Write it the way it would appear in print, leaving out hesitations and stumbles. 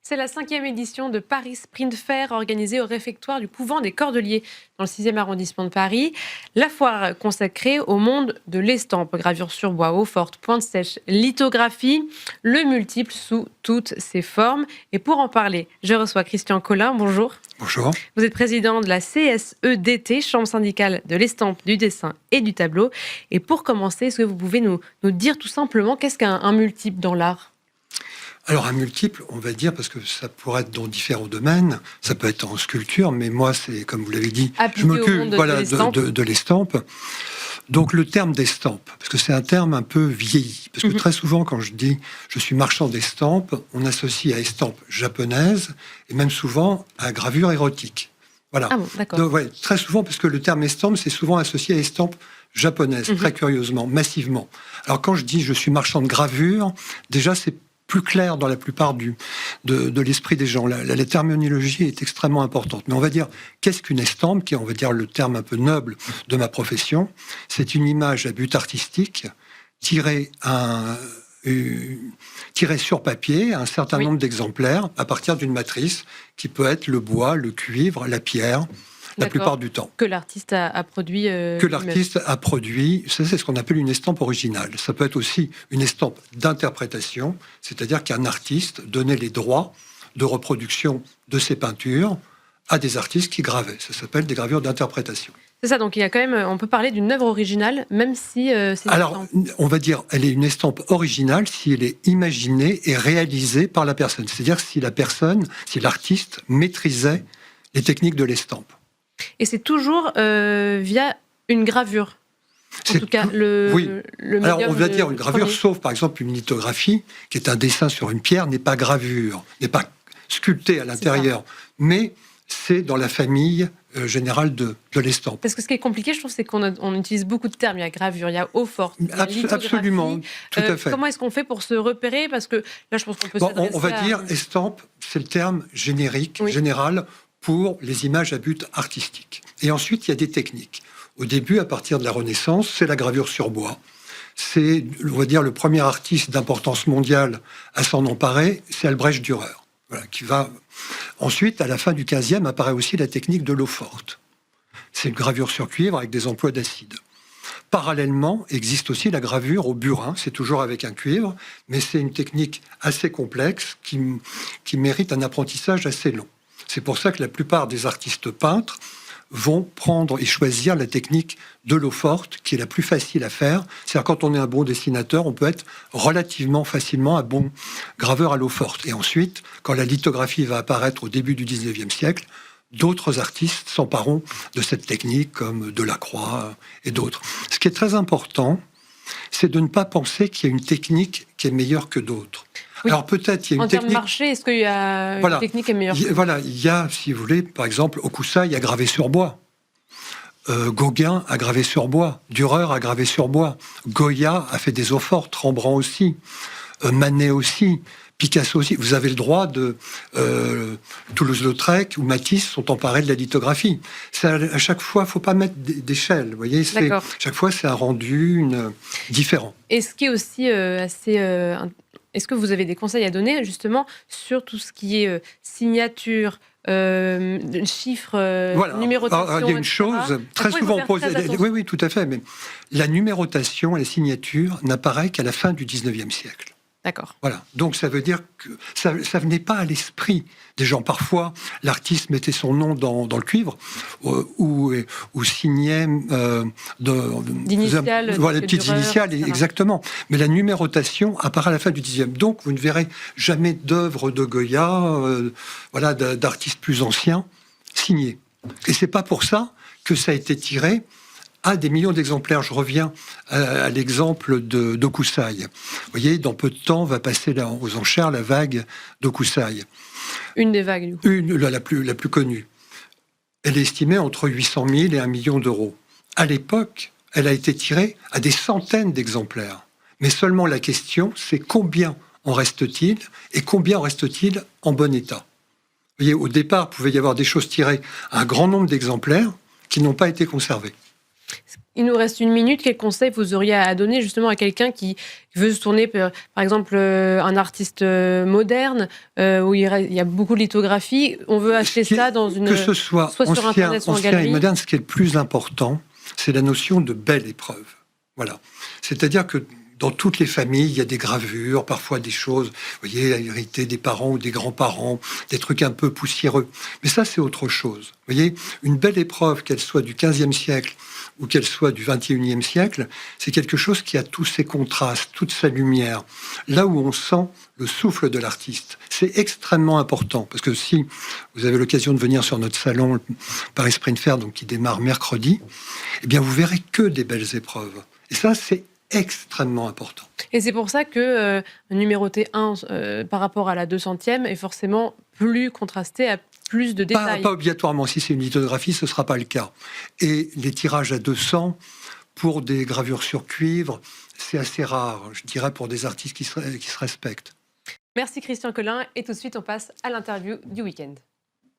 C'est la 5e édition de Paris Sprint Fair organisée au réfectoire du couvent des Cordeliers dans le 6e arrondissement de Paris. La foire consacrée au monde de l'estampe, gravure sur bois, eau forte, pointe sèche, lithographie, le multiple sous toutes ses formes. Et pour en parler, je reçois Christian Collin. Bonjour. Bonjour. Vous êtes président de la CSEDT, Chambre syndicale de l'estampe, du dessin et du tableau. Et pour commencer, est-ce que vous pouvez nous dire tout simplement qu'est-ce qu'un multiple dans l'art ? Alors un multiple, on va dire, parce que ça pourrait être dans différents domaines, ça peut être en sculpture, mais moi, c'est comme vous l'avez dit, je m'occupe de l'estampe. Donc le terme d'estampe, parce que c'est un terme un peu vieilli, parce que très souvent quand je dis je suis marchand d'estampes, on associe à estampe japonaise et même souvent à gravure érotique. Voilà. Ah bon, d'accord. Donc, ouais, très souvent, parce que le terme estampe, c'est souvent associé à estampe japonaise, très curieusement, massivement. Alors quand je dis je suis marchand de gravure, déjà c'est plus clair dans la plupart de l'esprit des gens. La terminologie est extrêmement importante. Mais on va dire, qu'est-ce qu'une estampe, qui est, on va dire, le terme un peu noble de ma profession? C'est une image à but artistique tirée sur papier, un certain nombre d'exemplaires, à partir d'une matrice qui peut être le bois, le cuivre, la pierre, la plupart du temps. Que l'artiste a produit. Que l'artiste a produit, c'est ce qu'on appelle une estampe originale. Ça peut être aussi une estampe d'interprétation, c'est-à-dire qu'un artiste donnait les droits de reproduction de ses peintures à des artistes qui gravaient. Ça s'appelle des gravures d'interprétation. C'est ça, donc il y a quand même, on peut parler d'une œuvre originale, même si c'est une Alors, on va dire, elle est une estampe originale si elle est imaginée et réalisée par la personne. C'est-à-dire si l'artiste maîtrisait les techniques de l'estampe. Et c'est toujours via une gravure. En tout cas, le Alors, on va dire une gravure, sauf par exemple une lithographie, qui est un dessin sur une pierre, n'est pas gravure, n'est pas sculpté à l'intérieur, mais c'est dans la famille générale de l'estampe. Parce que ce qui est compliqué, je trouve, c'est qu'on utilise beaucoup de termes. Il y a gravure, il y a eau forte, il y a lithographie. Absolument, tout à fait. Comment est-ce qu'on fait pour se repérer? Parce que là, je pense qu'on peut s'adresser on va dire estampe, c'est le terme générique, général, pour les images à but artistique. Et ensuite, il y a des techniques. Au début, à partir de la Renaissance, c'est la gravure sur bois. C'est, on va dire, le premier artiste d'importance mondiale à s'en emparer, c'est Albrecht Dürer. Voilà, qui va... Ensuite, à la fin du XVe, apparaît aussi la technique de l'eau forte. C'est une gravure sur cuivre avec des emplois d'acide. Parallèlement, existe aussi la gravure au burin. C'est toujours avec un cuivre, mais c'est une technique assez complexe qui mérite un apprentissage assez long. C'est pour ça que la plupart des artistes peintres vont prendre et choisir la technique de l'eau forte, qui est la plus facile à faire. C'est-à-dire quand on est un bon dessinateur, on peut être relativement facilement un bon graveur à l'eau forte. Et ensuite, quand la lithographie va apparaître au début du 19e siècle, d'autres artistes s'empareront de cette technique, comme Delacroix et d'autres. Ce qui est très important, c'est de ne pas penser qu'il y a une technique qui est meilleure que d'autres. Oui. Alors peut-être il y a une technique... En termes de marché, est-ce qu'il y a une technique qui est meilleure? Il y a, si vous voulez, par exemple, Hokusai a gravé sur bois. Gauguin a gravé sur bois. Dürer a gravé sur bois. Goya a fait des eaux fortes. Rembrandt aussi. Manet aussi. Picasso aussi. Vous avez le droit de... Toulouse-Lautrec ou Matisse sont emparés de la lithographie. À chaque fois, il ne faut pas mettre d'échelle. Vous voyez, chaque fois, c'est un rendu différent. Et ce qui est aussi assez... Est-ce que vous avez des conseils à donner justement sur tout ce qui est signature, chiffres, numérotation? Alors, il y a une chose très souvent posée. Oui, tout à fait. Mais la numérotation et la signature n'apparaît qu'à la fin du 19e siècle. D'accord. Voilà. Donc ça veut dire que ça venait pas à l'esprit des gens. Parfois, l'artiste mettait son nom dans le cuivre ou signait d'initiales, les petites initiales, exactement. Mais la numérotation apparaît à la fin du 10e. Donc vous ne verrez jamais d'œuvres de Goya, d'artistes plus anciens signées. Et c'est pas pour ça que ça a été tiré à des millions d'exemplaires. Je reviens à l'exemple d'Hokusai. Vous voyez, dans peu de temps, va passer aux enchères la vague d'Hokusai. Une des vagues, du coup. La plus connue. Elle est estimée entre 800 000 et 1 million d'euros. À l'époque, elle a été tirée à des centaines d'exemplaires. Mais seulement la question, c'est combien en reste-t-il et combien en reste-t-il en bon état. Vous voyez, au départ, il pouvait y avoir des choses tirées à un grand nombre d'exemplaires qui n'ont pas été conservées. Il nous reste 1 minute. Quel conseil vous auriez à donner justement à quelqu'un qui veut se tourner, par exemple, un artiste moderne, où il y a beaucoup de lithographie. On veut acheter ça dans une... Que ce soit sur Internet, soit en ancien galerie. et moderne, ce qui est le plus important, c'est la notion de belle épreuve. Voilà. C'est-à-dire que dans toutes les familles, il y a des gravures, parfois des choses, vous voyez, héritées des parents ou des grands-parents, des trucs un peu poussiéreux. Mais ça, c'est autre chose. Vous voyez, une belle épreuve, qu'elle soit du XVe siècle ou qu'elle soit du XXIe siècle, c'est quelque chose qui a tous ses contrastes, toute sa lumière. Là où on sent le souffle de l'artiste. C'est extrêmement important, parce que si vous avez l'occasion de venir sur notre salon, le Paris Sprint Fair, donc qui démarre mercredi, eh bien, vous verrez que des belles épreuves. Et ça, c'est extrêmement important. Et c'est pour ça que numéroter 1 par rapport à la 200e est forcément plus contrasté, à plus de détails. Pas obligatoirement. Si c'est une lithographie, ce ne sera pas le cas. Et les tirages à 200, pour des gravures sur cuivre, c'est assez rare, je dirais, pour des artistes qui se respectent. Merci Christian Collin. Et tout de suite, on passe à l'interview du week-end.